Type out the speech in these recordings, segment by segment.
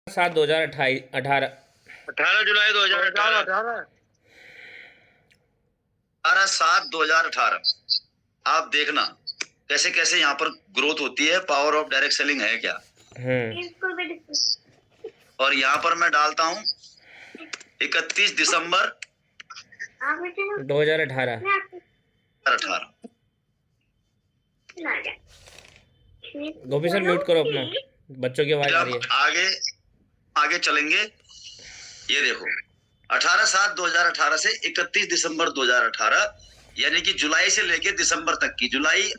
7/2018। 18 जुलाई 2018। 18/7/2018। आप देखना कैसे कैसे यहाँ पर ग्रोथ होती है। पावर ऑफ डायरेक्ट सेलिंग है क्या। और यहाँ पर मैं डालता हूँ 31 दिसंबर 2018। 2018। गोपी सर म्यूट करो अपना, बच्चों की आवाज आ रही है। आगे आगे चलेंगे। ये देखो 18/7/2018 से 31 दिसंबर 2018, यानी कि जुलाई से लेके दिसंबर तक की, जुलाई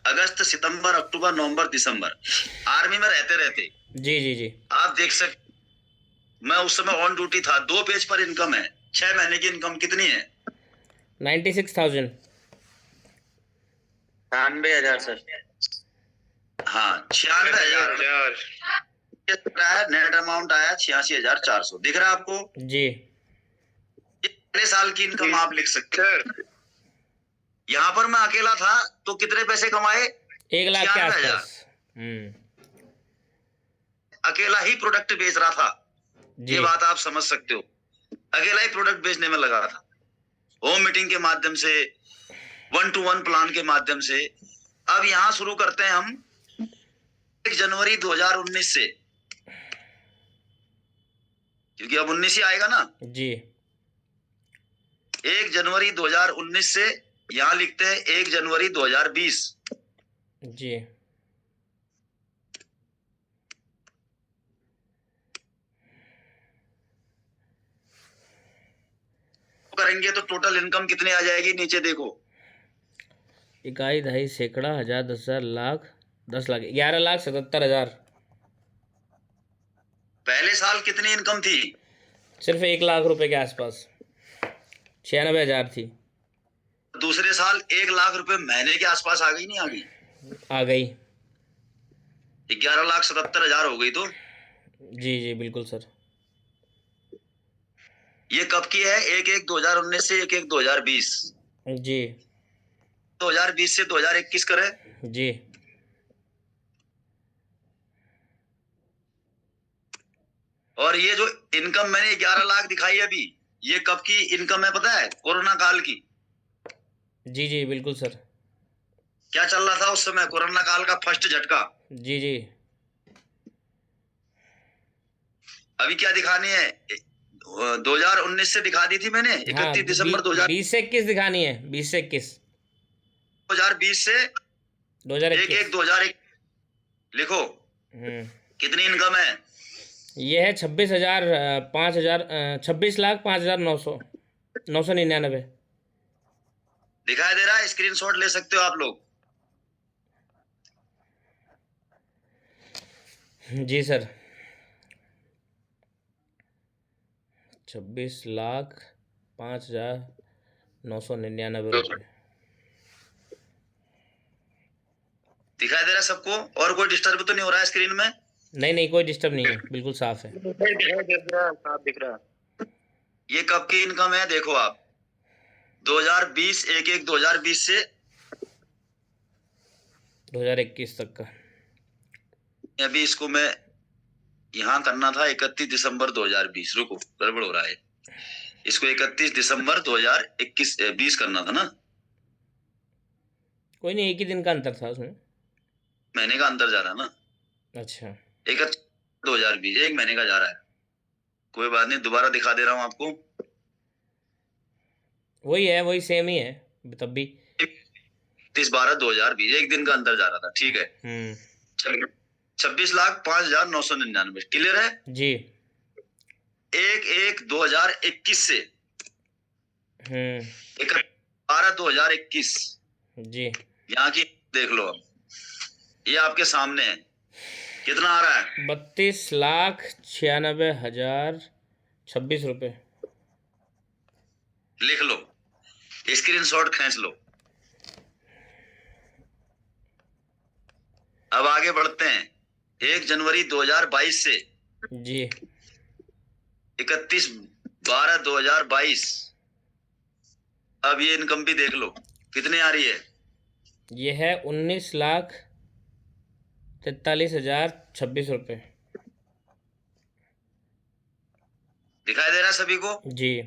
अगस्त सितंबर अक्टूबर नवंबर दिसंबर, आर्मी में रहते जी जी जी। आप देख सकते, मैं उस समय ऑन ड्यूटी था। 2 पेज पर इनकम है। 6 महीने की इनकम कितनी है? 96,000। 96,000 सर। हाँ 96,000 नेट अमाउंट आया। 86,400 दिख रहा है आपको जी। पहले साल की इनकम आप लिख सकते हैं। यहाँ पर मैं अकेला था तो कितने पैसे कमाए? 1 लाख के 96,000। आसपास। अकेला ही प्रोडक्ट बेच रहा था। जी। ये बात आप समझ सकते हो। अकेला ही प्रोडक्ट बेचने में लगा था, होम मीटिंग के माध्यम से, 1-to-1 प्लान के माध्यम से। अब यहाँ शुरू करते हैं हम 1 जनवरी 2019 से, क्योंकि अब 19 ही आएगा ना जी। 1 जनवरी 2019 से यहाँ लिखते हैं 1 जनवरी 2020। जी। करेंगे तो टोटल इनकम कितनी आ जाएगी? नीचे देखो, इकाई, दहाई, सैकड़ा, हजार, 10,000, लाख, 10 लाख, 11,77,000। पहले साल कितनी इनकम थी? सिर्फ 1 लाख रुपए के आसपास, 96,000 थी। दूसरे साल 1 लाख रुपए महीने के आसपास आ गई, नहीं आ गई? आ गई। 11,77,000 हो गई। तो जी जी बिल्कुल सर। ये कब की है? 1/1/2019 से 1/1/2020। जी 2020 से 2021 करें। जी। और ये जो इनकम मैंने 11 लाख दिखाई अभी, ये कब की इनकम है पता है? कोरोना काल की। जी जी बिल्कुल सर। क्या चल रहा था उस समय? कोरोना काल का फर्स्ट झटका। जी जी। अभी क्या दिखानी है? 2019 से दिखा दी थी मैंने। 31 दिसंबर 20 से 21 दिखानी है। 20 से 21। 2020 से 2021। 1/1/2021 लिखो। कितनी इनकम है? ये है 26,000, 5,000, 26,05,900, 999। दिखाई दे रहा है? स्क्रीनशॉट ले सकते हो आप लोग। जी सर। 26,05,999 रुपये। दिखाई दे रहा है सबको? और कोई डिस्टर्ब तो नहीं हो रहा है स्क्रीन में? नहीं नहीं, कोई डिस्टर्ब नहीं है, बिल्कुल साफ है। साफ दिख रहा है। ये कब की इनकम है देखो आप। 2020, 1/1/2020 से 2021 तक का। अभी इसको मैं यहाँ करना था 31 दिसंबर 2020। रुको, गड़बड़ हो रहा है। इसको 31 दिसंबर 2021 20 करना था ना। कोई नहीं, एक ही दिन का अंतर था उसमें। महीने का अंतर जा रहा है ना। अच्छा। 31 2020 एक महीने का जा रहा है। कोई बात नहीं, दोबारा दिखा दे रहा हूँ आपको। वही है, वही सेम ही है तब भी। 31/12/2020 एक दिन का अंतर जा रहा था। ठीक है। 26,05,999 क्लियर है जी। 1/1/2021 से 1/12/2021 जी। यहाँ की देख लो। अब ये आपके सामने है। कितना आ रहा है? 32,96,026 रुपये। लिख लो, स्क्रीनशॉट खींच लो। अब आगे बढ़ते हैं। 1 जनवरी 2022 से जी 31/12/2022। अब ये इनकम भी देख लो कितनी आ रही है। ये है 19,43,026 रुपये। दिखाई दे रहा है सभी को? जी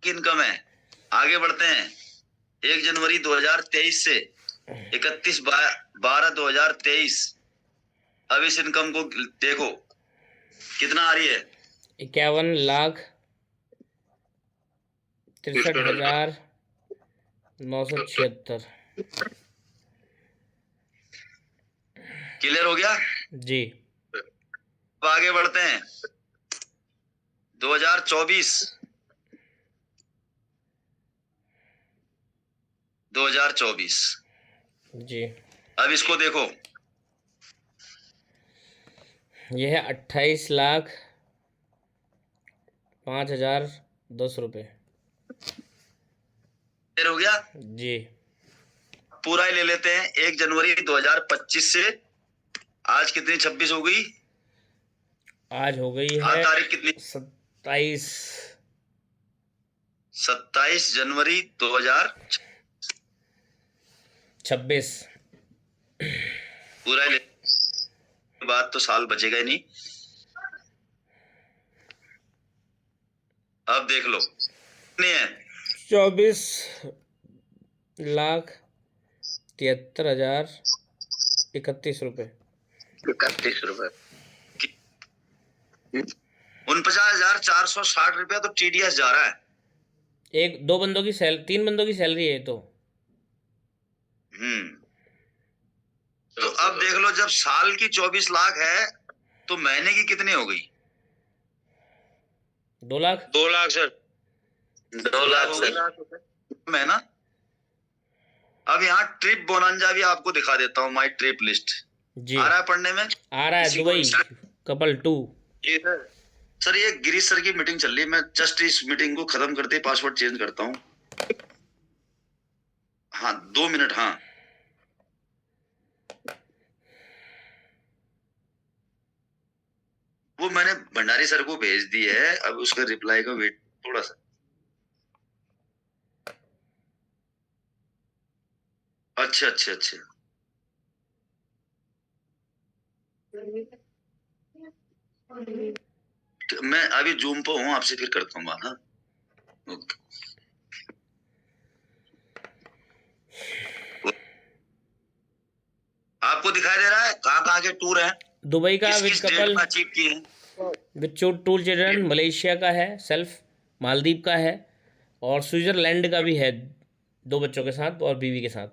इनकम है। आगे बढ़ते हैं। 1 जनवरी 2023 से 31/12/2023। अब इस इनकम को देखो कितना आ रही है। 51,63,976। क्लियर हो गया? जी अब आगे बढ़ते हैं। 2024 जी अब इसको देखो। यह है 28,05,010 रुपये। क्लियर हो गया? जी पूरा ही ले लेते हैं। 1 जनवरी 2025 से आज कितनी 26 हो गई? आज हो गई आज है तारीख कितनी? 27 जनवरी 2026। 27। पूरा ही ले, बाद तो साल बचेगा ही नहीं। अब देख लो कितनी है। 24,73,031 रुपये। 31 रुपए। 49,460 रुपया तो TDS जा रहा है। दो बंदों की 3 बंदों की सैलरी है तो। तो अब देख लो, जब साल की 24 लाख है तो महीने की कितनी हो गई? 2 लाख। 2 लाख सर। 2 लाख सर। महीना। अब यहाँ ट्रिप बोनांजा भी आपको दिखा देता हूँ। माई ट्रिप लिस्ट जी आ रहा है पढ़ने में? आ रहा है। किसी को दुबई कपल 2। जी सर। सर ये गिरीश सर की मीटिंग चल रही है। मैं जस्ट इस मीटिंग को खत्म करते पासवर्ड चेंज करता हूँ। हाँ 2 मिनट। हाँ वो मैंने भंडारी सर को भेज दी है। अब उसका रिप्लाई का वेट थोड़ा सा। अच्छा अच्छा अच्छा। मैं अभी जूम पे हूँ, आपसे फिर करता हूँ बात। हाँ ओके। आपको दिखाई दे रहा है कहाँ के टूर हैं? दुबई का किस विद किस डेट कपल में अचीव किए हैं? With two children. मलेशिया का है सेल्फ, मालदीव का है और स्विट्जरलैंड का भी है 2 बच्चों के साथ और बीवी के साथ।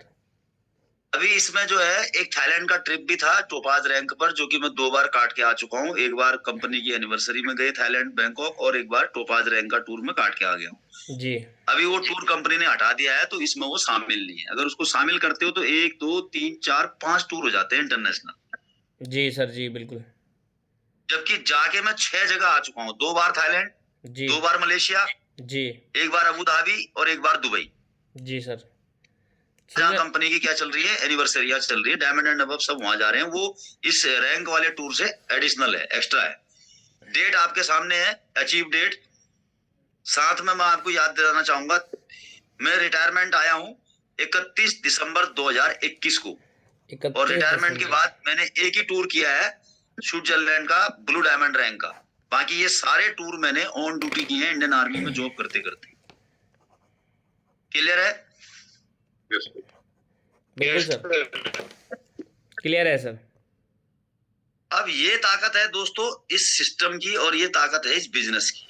अभी इसमें जो है एक थाईलैंड का ट्रिप भी था टोपाज रैंक पर, जो कि मैं 2 बार काट के आ चुका हूँ। एक बार कंपनी की एनिवर्सरी में गए थाईलैंड बैंकॉक, और एक बार टोपाज रैंक का टूर में काट के आ गया हूँ। जी अभी वो टूर कंपनी ने हटा दिया है, तो इसमें वो शामिल नहीं है। अगर उसको शामिल करते हो तो 1 2 3 4 5 टूर हो जाते हैं इंटरनेशनल। जी सर जी बिल्कुल। जबकि जाके मैं 6 जगह आ चुका हूँ। 2 बार थाईलैंड, जी 2 बार मलेशिया, जी 1 बार अबू धाबी और 1 बार दुबई। जी सर। जहाँ कंपनी की क्या चल रही है, एनिवर्सरी चल रही है, डायमंड एंड अबव सब वहां जा रहे हैं। वो इस रैंक वाले टूर से एडिशनल है, एक्स्ट्रा है। डेट आपके सामने है, अचीव डेट। साथ में मैं आपको याद दिलाना चाहूंगा, मैं रिटायरमेंट आया हूँ 31 दिसंबर 2021 को। और रिटायरमेंट के बाद मैंने एक ही टूर किया है स्विट्जरलैंड का, ब्लू डायमंड रैंक का। बाकी ये सारे टूर मैंने ऑन ड्यूटी किए हैं, इंडियन आर्मी में जॉब करते करते। क्लियर है? बिल्कुल सर, क्लियर है सर। अब ये ताकत है दोस्तों इस सिस्टम की, और ये ताकत है इस बिजनेस की।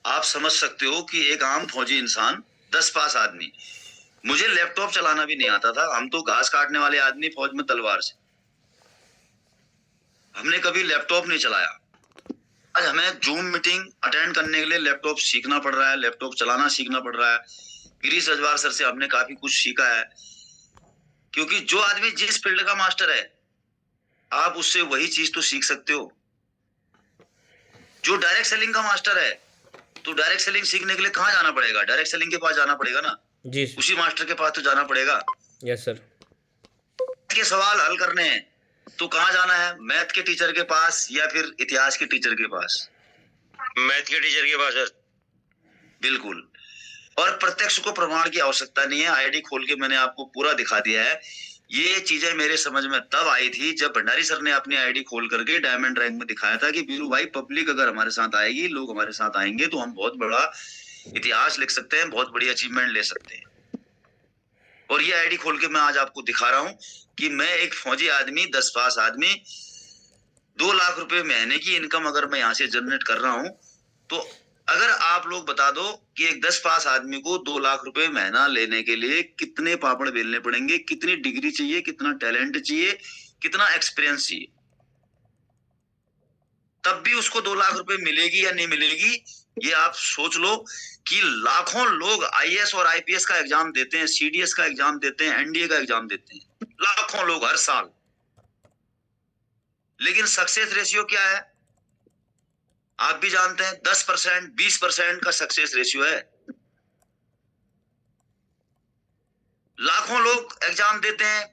आप समझ सकते हो कि एक आम फौजी इंसान, 10 पास आदमी, मुझे लैपटॉप चलाना भी नहीं आता था। हम तो घास काटने वाले आदमी फौज में तलवार से, हमने कभी लैपटॉप नहीं चलाया। आज हमें जूम मीटिंग अटेंड करने के लिए लैपटॉप सीखना पड़ रहा है, लैपटॉप चलाना सीखना पड़ रहा है। गिरीश रजवार सर से हमने काफी कुछ सीखा है, क्योंकि जो आदमी जिस फील्ड का मास्टर है आप उससे वही चीज तो सीख सकते हो। जो डायरेक्ट सेलिंग का मास्टर है तो डायरेक्ट सेलिंग सीखने के लिए कहाँ जाना पड़ेगा? डायरेक्ट सेलिंग के पास जाना पड़ेगा ना, जी उसी मास्टर के पास तो जाना पड़ेगा। Yes sir. के सवाल हल करने हैं तो कहाँ जाना है? मैथ के टीचर के पास या फिर इतिहास के टीचर के पास? मैथ के टीचर के पास सर। बिल्कुल। और प्रत्यक्ष को प्रमाण की आवश्यकता नहीं है। आईडी खोल के मैंने आपको पूरा दिखा दिया है। ये चीजें मेरे समझ में तब आई थी जब भंडारी सर ने अपनी आईडी खोल करके डायमंड रैंक में दिखाया था कि वीरू भाई, पब्लिक अगर हमारे साथ आएगी, लोग हमारे साथ आएंगे तो हम बहुत बड़ा इतिहास लिख सकते हैं, बहुत बड़ी अचीवमेंट ले सकते हैं। और ये आईडी खोल के मैं आज आपको दिखा रहा हूं कि मैं एक फौजी आदमी, 10 पास आदमी, 2 लाख रुपए महीने की इनकम अगर मैं यहाँ से जनरेट कर रहा हूं, तो अगर आप लोग बता दो कि एक 10 पास आदमी को 2 लाख रुपए महीना लेने के लिए कितने पापड़ बेलने पड़ेंगे, कितनी डिग्री चाहिए, कितना टैलेंट चाहिए, कितना एक्सपीरियंस चाहिए, तब भी उसको 2 लाख रुपए मिलेगी या नहीं मिलेगी, ये आप सोच लो। कि लाखों लोग आईएएस और आईपीएस का एग्जाम देते हैं, सीडीएस का एग्जाम देते हैं, एनडीए का एग्जाम देते हैं, लाखों लोग हर साल, लेकिन सक्सेस रेशियो क्या है आप भी जानते हैं, 10%, 20% का सक्सेस रेशियो है। लाखों लोग एग्जाम देते हैं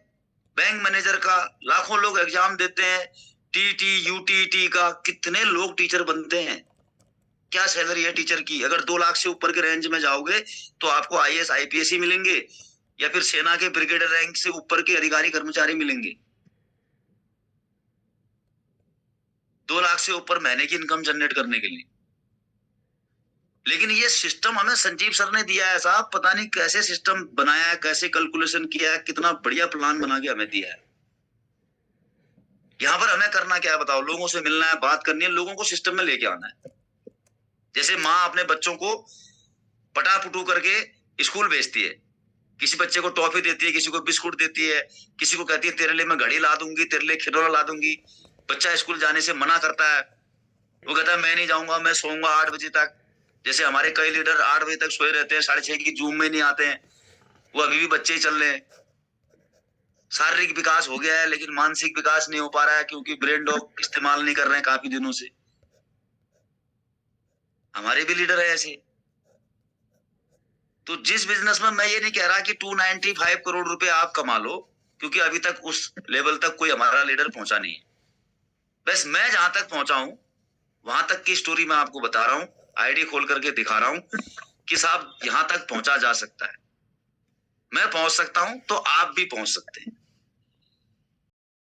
बैंक मैनेजर का, लाखों लोग एग्जाम देते हैं टीटी, यूटीटी का, कितने लोग टीचर बनते हैं, क्या सैलरी है टीचर की? अगर 2 लाख से ऊपर के रेंज में जाओगे तो आपको आईएएस आईपीएस ही मिलेंगे या फिर सेना के ब्रिगेडियर रैंक से ऊपर के अधिकारी कर्मचारी मिलेंगे। 2 लाख से ऊपर महीने की इनकम जनरेट करने के लिए। लेकिन ये सिस्टम हमें संजीव सर ने दिया है साहब, पता नहीं कैसे सिस्टम बनाया है, कैसे कैलकुलेशन किया है, कितना बढ़िया प्लान बना के हमें दिया है। यहाँ पर हमें करना क्या है बताओ? लोगों से मिलना है, बात करनी है, लोगों को सिस्टम में लेके आना है। जैसे माँ अपने बच्चों को पटापुटू करके स्कूल भेजती है, किसी बच्चे को टॉफी देती है, किसी को बिस्कुट देती है, किसी को कहती है तेरे लिए मैं घड़ी ला दूंगी, तेरे लिए खिलौना ला दूंगी। बच्चा स्कूल जाने से मना करता है, वो कहता है मैं नहीं जाऊंगा, मैं सोऊंगा 8 बजे तक। जैसे हमारे कई लीडर 8 बजे तक सोए रहते हैं, 6:30 की जूम में नहीं आते हैं, वो अभी भी बच्चे ही चल रहे हैं। शारीरिक विकास हो गया है लेकिन मानसिक विकास नहीं हो पा रहा है, क्योंकि ब्रेन डॉग इस्तेमाल नहीं कर रहे हैं काफी दिनों से। हमारे भी लीडर है ऐसे। तो जिस बिजनेस में, मैं ये नहीं कह रहा कि 295 करोड़ रुपए आप कमा लो, क्योंकि अभी तक उस लेवल तक कोई हमारा लीडर पहुंचा नहीं है। बस मैं जहां तक पहुंचा हूं वहां तक की स्टोरी मैं आपको बता रहा हूं, आईडी खोल करके दिखा रहा हूं कि साहब यहां तक पहुंचा जा सकता है। मैं पहुंच सकता हूं तो आप भी पहुंच सकते हैं।